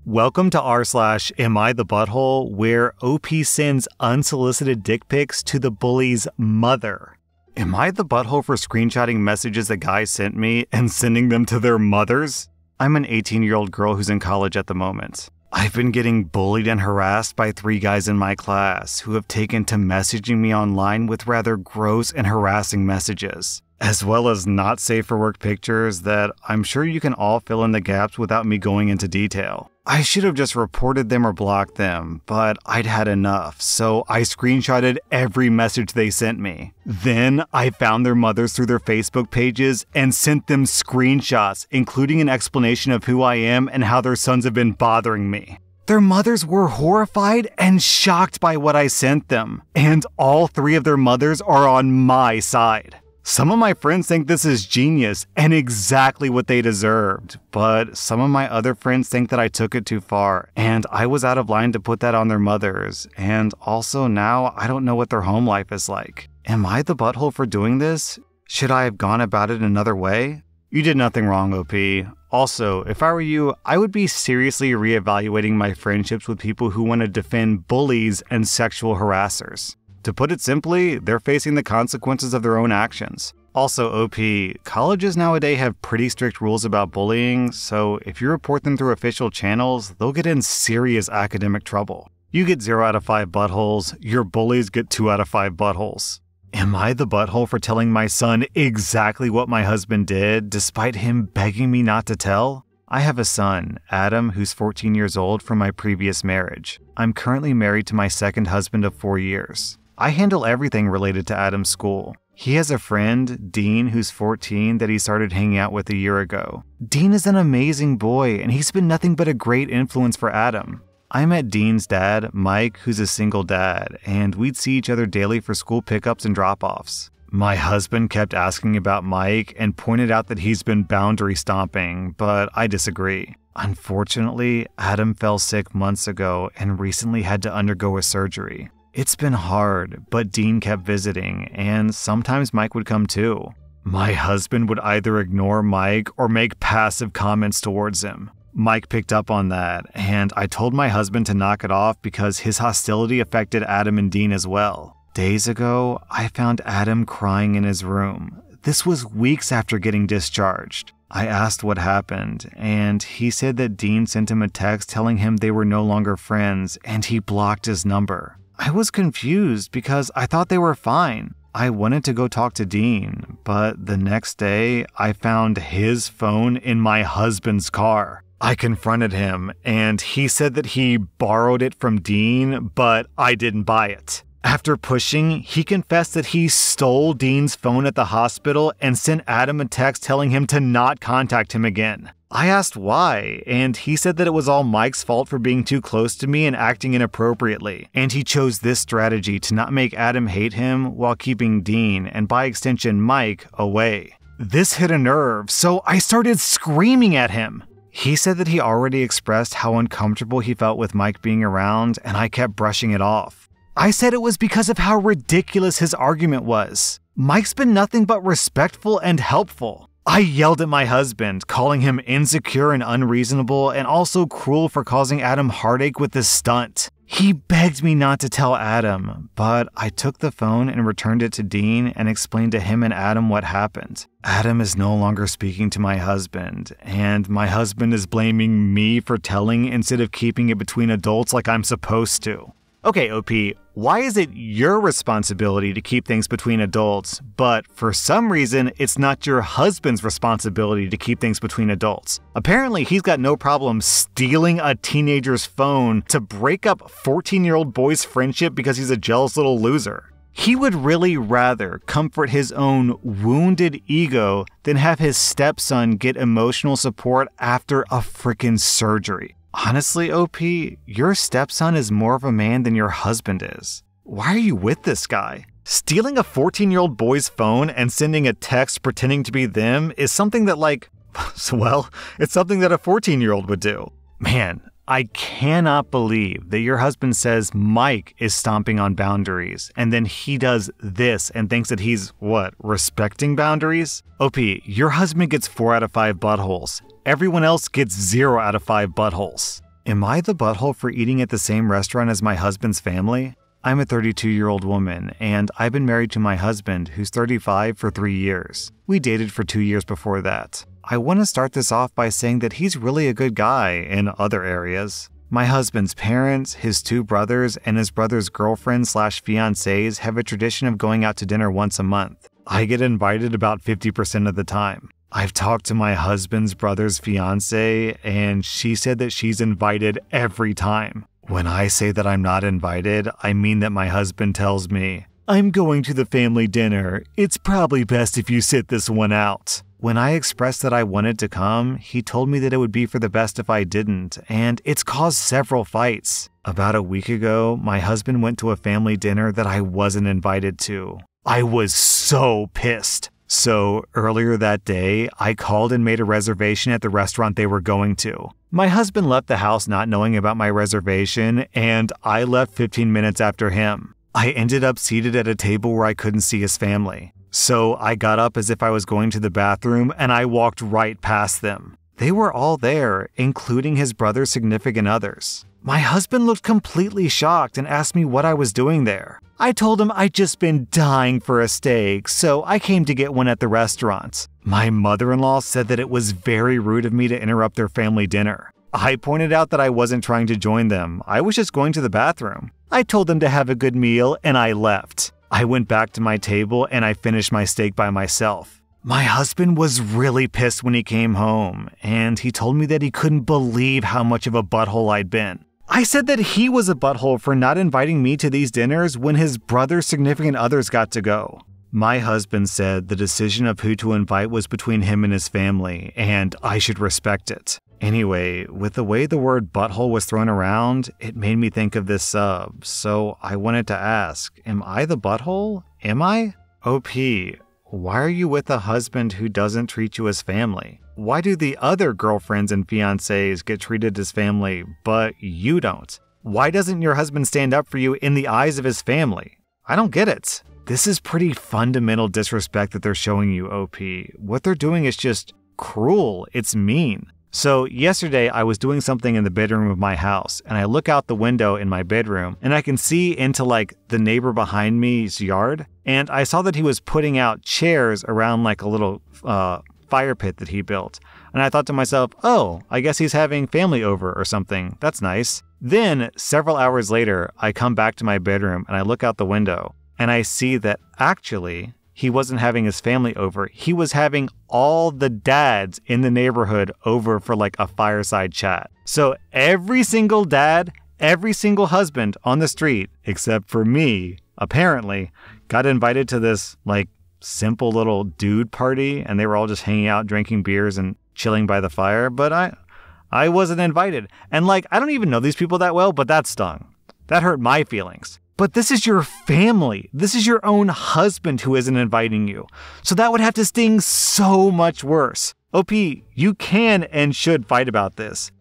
Welcome to rSlash Am I the Butthole, where OP sends unsolicited dick pics to the bully's mother. Am I the butthole for screenshotting messages that guys sent me and sending them to their mothers? I'm an 18-year-old girl who's in college at the moment. I've been getting bullied and harassed by 3 guys in my class who have taken to messaging me online with rather gross and harassing messages, as well as not safe for work pictures that I'm sure you can all fill in the gaps without me going into detail. I should have just reported them or blocked them, but I'd had enough, so I screenshotted every message they sent me. Then I found their mothers through their Facebook pages and sent them screenshots, including an explanation of who I am and how their sons have been bothering me. Their mothers were horrified and shocked by what I sent them, and all 3 of their mothers are on my side. Some of my friends think this is genius and exactly what they deserved, but some of my other friends think that I took it too far, and I was out of line to put that on their mothers, and also now I don't know what their home life is like. Am I the butthole for doing this? Should I have gone about it another way? You did nothing wrong, OP. Also, if I were you, I would be seriously reevaluating my friendships with people who want to defend bullies and sexual harassers. To put it simply, they're facing the consequences of their own actions. Also, OP, colleges nowadays have pretty strict rules about bullying, so if you report them through official channels, they'll get in serious academic trouble. You get 0 out of 5 buttholes, your bullies get 2 out of 5 buttholes. Am I the butthole for telling my son exactly what my husband did, despite him begging me not to tell? I have a son, Adam, who's 14 years old from my previous marriage. I'm currently married to my second husband of 4 years. I handle everything related to Adam's school. He has a friend, Dean, who's 14, that he started hanging out with a year ago. Dean is an amazing boy, and he's been nothing but a great influence for Adam. I met Dean's dad, Mike, who's a single dad, and we'd see each other daily for school pickups and drop-offs. My husband kept asking about Mike and pointed out that he's been boundary stomping, but I disagree. Unfortunately, Adam fell sick months ago and recently had to undergo a surgery. It's been hard, but Dean kept visiting, and sometimes Mike would come too. My husband would either ignore Mike or make passive comments towards him. Mike picked up on that, and I told my husband to knock it off because his hostility affected Adam and Dean as well. Days ago, I found Adam crying in his room. This was weeks after getting discharged. I asked what happened, and he said that Dean sent him a text telling him they were no longer friends, and he blocked his number. I was confused because I thought they were fine. I wanted to go talk to Dean, but the next day I found his phone in my husband's car. I confronted him, and he said that he borrowed it from Dean, but I didn't buy it. After pushing, he confessed that he stole Dean's phone at the hospital and sent Adam a text telling him to not contact him again. I asked why, and he said that it was all Mike's fault for being too close to me and acting inappropriately, and he chose this strategy to not make Adam hate him while keeping Dean, and by extension Mike, away. This hit a nerve, so I started screaming at him. He said that he already expressed how uncomfortable he felt with Mike being around, and I kept brushing it off. I said it was because of how ridiculous his argument was. Mike's been nothing but respectful and helpful. I yelled at my husband, calling him insecure and unreasonable and also cruel for causing Adam heartache with this stunt. He begged me not to tell Adam, but I took the phone and returned it to Dean and explained to him and Adam what happened. Adam is no longer speaking to my husband, and my husband is blaming me for telling instead of keeping it between adults like I'm supposed to. Okay, OP, why is it your responsibility to keep things between adults, but for some reason, it's not your husband's responsibility to keep things between adults? Apparently, he's got no problem stealing a teenager's phone to break up 14-year-old boy's friendship because he's a jealous little loser. He would really rather comfort his own wounded ego than have his stepson get emotional support after a frickin' surgery. Honestly, OP, your stepson is more of a man than your husband is. Why are you with this guy? Stealing a 14-year-old boy's phone and sending a text pretending to be them is something that it's something that a 14-year-old would do. Man, I cannot believe that your husband says Mike is stomping on boundaries, and then he does this and thinks that he's, respecting boundaries? OP, your husband gets 4 out of 5 buttholes. Everyone else gets 0 out of 5 buttholes. Am I the butthole for eating at the same restaurant as my husband's family? I'm a 32-year-old woman, and I've been married to my husband, who's 35, for 3 years. We dated for 2 years before that. I want to start this off by saying that he's really a good guy in other areas. My husband's parents, his 2 brothers, and his brother's girlfriend/fiancés have a tradition of going out to dinner once a month. I get invited about 50% of the time. I've talked to my husband's brother's fiancé, and she said that she's invited every time. When I say that I'm not invited, I mean that my husband tells me, "I'm going to the family dinner. It's probably best if you sit this one out." When I expressed that I wanted to come, he told me that it would be for the best if I didn't, and it's caused several fights. About a week ago, my husband went to a family dinner that I wasn't invited to. I was so pissed. So earlier that day, I called and made a reservation at the restaurant they were going to. My husband left the house not knowing about my reservation, and I left 15 minutes after him. I ended up seated at a table where I couldn't see his family. So I got up as if I was going to the bathroom, and I walked right past them. They were all there, including his brother's significant others. My husband looked completely shocked and asked me what I was doing there. I told him I'd just been dying for a steak, so I came to get one at the restaurant. My mother-in-law said that it was very rude of me to interrupt their family dinner. I pointed out that I wasn't trying to join them. I was just going to the bathroom. I told them to have a good meal, and I left. I went back to my table and I finished my steak by myself. My husband was really pissed when he came home, and he told me that he couldn't believe how much of a butthole I'd been. I said that he was a butthole for not inviting me to these dinners when his brother's significant others got to go. My husband said the decision of who to invite was between him and his family, and I should respect it. Anyway, with the way the word butthole was thrown around, it made me think of this sub, so I wanted to ask, am I the butthole? Am I? OP, why are you with a husband who doesn't treat you as family? Why do the other girlfriends and fiancés get treated as family, but you don't? Why doesn't your husband stand up for you in the eyes of his family? I don't get it. This is pretty fundamental disrespect that they're showing you, OP. What they're doing is just cruel. It's mean. So yesterday I was doing something in the bedroom of my house, and I look out the window in my bedroom and I can see into the neighbor behind me's yard, and I saw that he was putting out chairs around a little fire pit that he built. And I thought to myself, oh, I guess he's having family over or something. That's nice. Then several hours later, I come back to my bedroom and I look out the window and I see that actually he wasn't having his family over. He was having all the dads in the neighborhood over for a fireside chat. So every single dad, every single husband on the street, except for me, apparently, got invited to this simple little dude party, and they were all just hanging out, drinking beers and chilling by the fire. But I wasn't invited. And I don't even know these people that well, but that stung. That hurt my feelings. But this is your family. This is your own husband who isn't inviting you. So that would have to sting so much worse. OP, you can and should fight about this.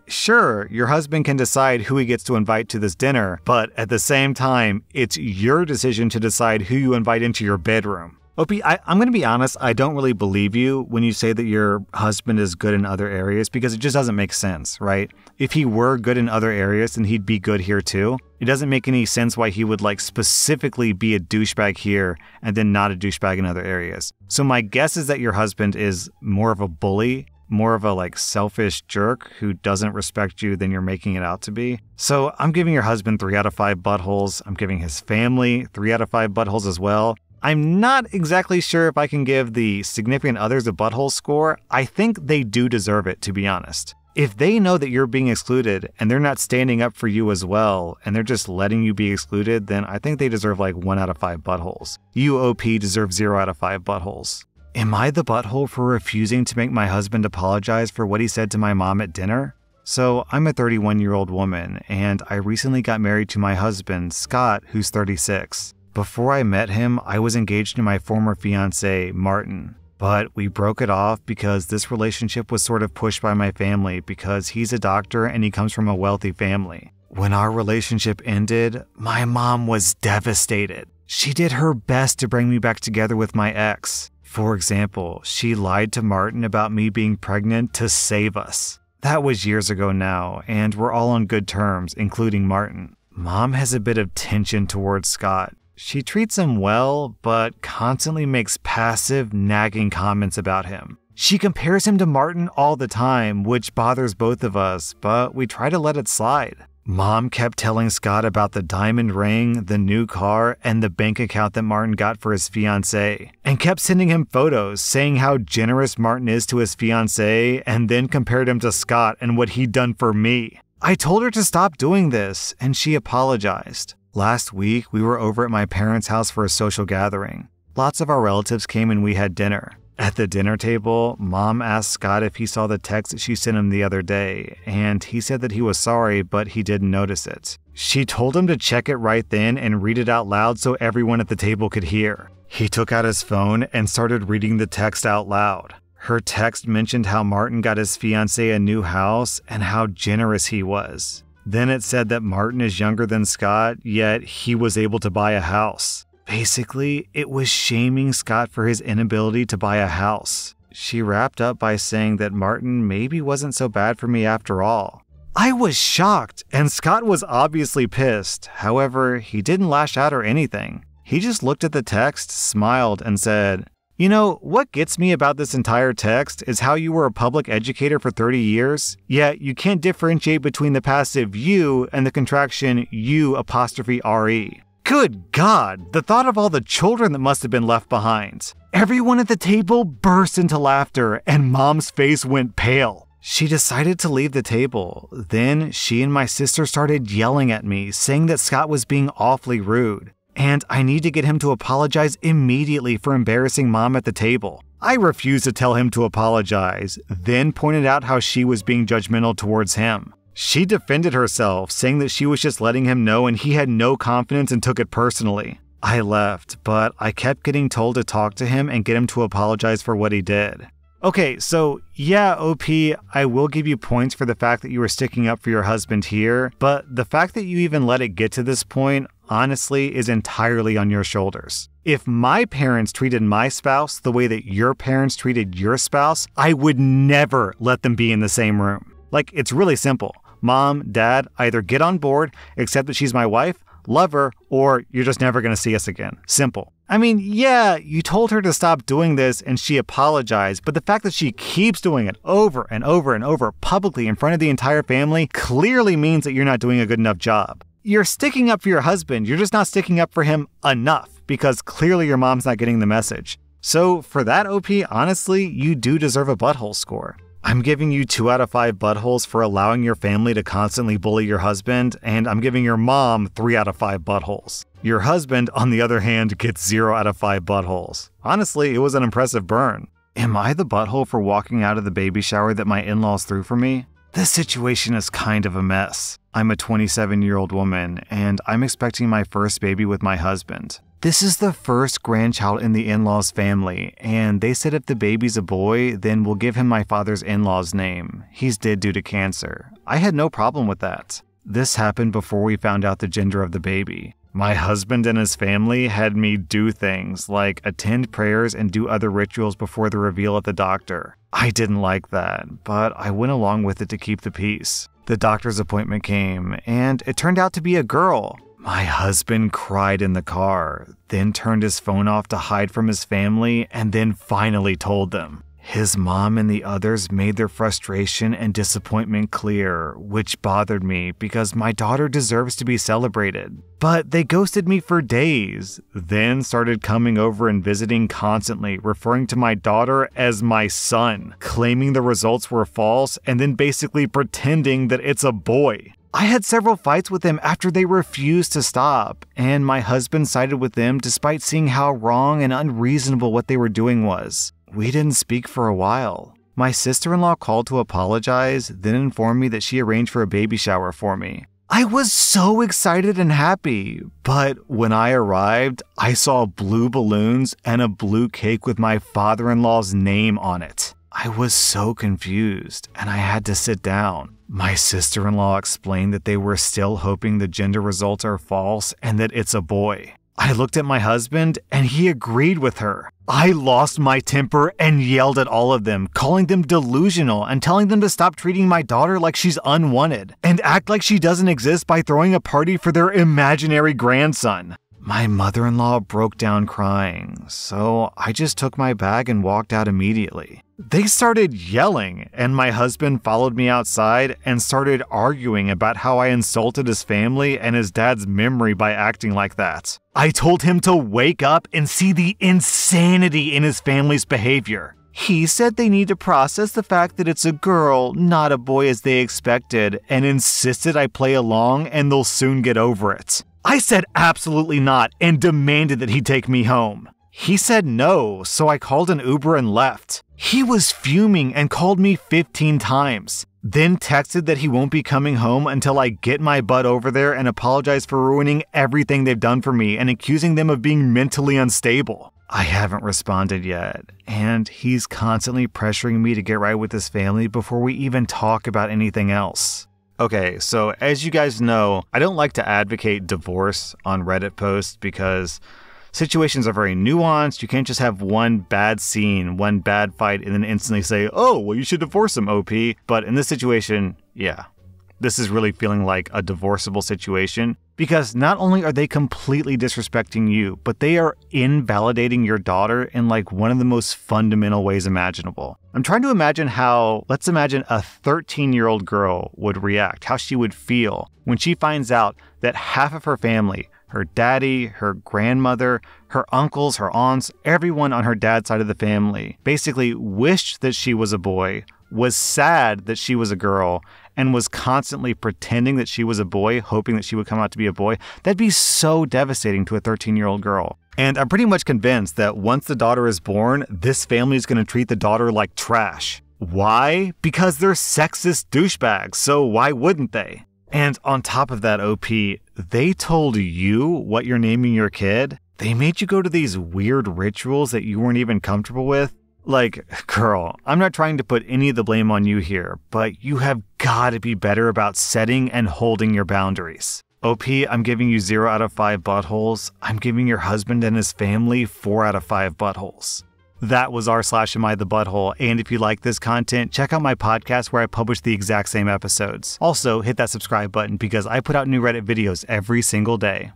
Sure, your husband can decide who he gets to invite to this dinner, but at the same time, it's your decision to decide who you invite into your bedroom. OP, I'm going to be honest, I don't really believe you when you say that your husband is good in other areas, because it just doesn't make sense, right? If he were good in other areas, then he'd be good here too. It doesn't make any sense why he would specifically be a douchebag here and then not a douchebag in other areas. So my guess is that your husband is more of a bully, more of a selfish jerk who doesn't respect you than you're making it out to be. So I'm giving your husband 3 out of 5 buttholes. I'm giving his family 3 out of 5 buttholes as well. I'm not exactly sure if I can give the significant others a butthole score. I think they do deserve it, to be honest. If they know that you're being excluded and they're not standing up for you as well, and they're just letting you be excluded, then I think they deserve 1 out of 5 buttholes. You, OP, deserve 0 out of 5 buttholes. Am I the butthole for refusing to make my husband apologize for what he said to my mom at dinner? So I'm a 31-year-old woman, and I recently got married to my husband, Scott, who's 36. Before I met him, I was engaged to my former fiancé, Martin. But we broke it off because this relationship was sort of pushed by my family because he's a doctor and he comes from a wealthy family. When our relationship ended, my mom was devastated. She did her best to bring me back together with my ex. For example, she lied to Martin about me being pregnant to save us. That was years ago now, and we're all on good terms, including Martin. Mom has a bit of tension towards Scott. She treats him well, but constantly makes passive, nagging comments about him. She compares him to Martin all the time, which bothers both of us, but we try to let it slide. Mom kept telling Scott about the diamond ring, the new car, and the bank account that Martin got for his fiancée, and kept sending him photos saying how generous Martin is to his fiancée, and then compared him to Scott and what he'd done for me. I told her to stop doing this, and she apologized. Last week, we were over at my parents' house for a social gathering. Lots of our relatives came and we had dinner. At the dinner table, Mom asked Scott if he saw the text that she sent him the other day, and he said that he was sorry, but he didn't notice it. She told him to check it right then and read it out loud so everyone at the table could hear. He took out his phone and started reading the text out loud. Her text mentioned how Martin got his fiancée a new house and how generous he was. Then it said that Martin is younger than Scott, yet he was able to buy a house. Basically, it was shaming Scott for his inability to buy a house. She wrapped up by saying that Martin maybe wasn't so bad for me after all. I was shocked, and Scott was obviously pissed. However, he didn't lash out or anything. He just looked at the text, smiled, and said, "You know, what gets me about this entire text is how you were a public educator for 30 years, yet you can't differentiate between the passive you and the contraction you''re. Good God, the thought of all the children that must have been left behind. Everyone at the table burst into laughter, and Mom's face went pale. She decided to leave the table. Then she and my sister started yelling at me, saying that Scott was being awfully rude, and I need to get him to apologize immediately for embarrassing Mom at the table. I refused to tell him to apologize, then pointed out how she was being judgmental towards him. She defended herself, saying that she was just letting him know and he had no confidence and took it personally. I left, but I kept getting told to talk to him and get him to apologize for what he did. Okay, so yeah, OP, I will give you points for the fact that you were sticking up for your husband here, but the fact that you even let it get to this point, honestly, is entirely on your shoulders. If my parents treated my spouse the way that your parents treated your spouse, I would never let them be in the same room. Like, it's really simple. Mom, Dad, either get on board, accept that she's my wife, love her, or you're just never going to see us again. Simple. I mean, yeah, you told her to stop doing this and she apologized, but the fact that she keeps doing it over and over and over publicly in front of the entire family clearly means that you're not doing a good enough job. You're sticking up for your husband, you're just not sticking up for him enough, because clearly your mom's not getting the message. So for that, OP, honestly, you do deserve a butthole score. I'm giving you 2 out of 5 buttholes for allowing your family to constantly bully your husband, and I'm giving your mom 3 out of 5 buttholes. Your husband, on the other hand, gets 0 out of 5 buttholes. Honestly, it was an impressive burn. Am I the butthole for walking out of the baby shower that my in-laws threw for me? This situation is kind of a mess. I'm a 27-year-old woman, and I'm expecting my first baby with my husband. This is the first grandchild in the in-laws family, and they said if the baby's a boy, then we'll give him my father's in-law's name. He's dead due to cancer. I had no problem with that. This happened before we found out the gender of the baby. My husband and his family had me do things like attend prayers and do other rituals before the reveal at the doctor. I didn't like that, but I went along with it to keep the peace. The doctor's appointment came, and it turned out to be a girl. My husband cried in the car, then turned his phone off to hide from his family, and then finally told them. His mom and the others made their frustration and disappointment clear, which bothered me because my daughter deserves to be celebrated. But they ghosted me for days, then started coming over and visiting constantly, referring to my daughter as my son, claiming the results were false, and then basically pretending that it's a boy. I had several fights with them after they refused to stop, and my husband sided with them despite seeing how wrong and unreasonable what they were doing was. We didn't speak for a while. My sister-in-law called to apologize, then informed me that she arranged for a baby shower for me. I was so excited and happy, but when I arrived, I saw blue balloons and a blue cake with my father-in-law's name on it. I was so confused, and I had to sit down. My sister-in-law explained that they were still hoping the gender results are false and that it's a boy. I looked at my husband, and he agreed with her. I lost my temper and yelled at all of them, calling them delusional and telling them to stop treating my daughter like she's unwanted and act like she doesn't exist by throwing a party for their imaginary grandson. My mother-in-law broke down crying, so I just took my bag and walked out immediately. They started yelling, and my husband followed me outside and started arguing about how I insulted his family and his dad's memory by acting like that. I told him to wake up and see the insanity in his family's behavior. He said they need to process the fact that it's a girl, not a boy as they expected, and insisted I play along and they'll soon get over it. I said absolutely not and demanded that he take me home. He said no, so I called an Uber and left. He was fuming and called me 15 times, then texted that he won't be coming home until I get my butt over there and apologize for ruining everything they've done for me and accusing them of being mentally unstable. I haven't responded yet, and he's constantly pressuring me to get right with his family before we even talk about anything else. Okay, so as you guys know, I don't like to advocate divorce on Reddit posts because situations are very nuanced. You can't just have one bad scene, one bad fight, and then instantly say, oh, well, you should divorce him, OP. But in this situation, yeah, this is really feeling like a divorceable situation because not only are they completely disrespecting you, but they are invalidating your daughter in like one of the most fundamental ways imaginable. I'm trying to imagine how, let's imagine a 13-year-old girl would react, how she would feel when she finds out that half of her family, her daddy, her grandmother, her uncles, her aunts, everyone on her dad's side of the family basically wished that she was a boy, was sad that she was a girl, and was constantly pretending that she was a boy, hoping that she would come out to be a boy. That'd be so devastating to a 13-year-old girl. And I'm pretty much convinced that once the daughter is born, this family is going to treat the daughter like trash. Why? Because they're sexist douchebags, so why wouldn't they? And on top of that, OP, they told you what you're naming your kid? They made you go to these weird rituals that you weren't even comfortable with? Like, girl, I'm not trying to put any of the blame on you here, but you have got to be better about setting and holding your boundaries. OP, I'm giving you 0 out of 5 buttholes. I'm giving your husband and his family 4 out of 5 buttholes. That was rSlash and if you like this content, check out my podcast where I publish the exact same episodes. Also, hit that subscribe button because I put out new Reddit videos every single day.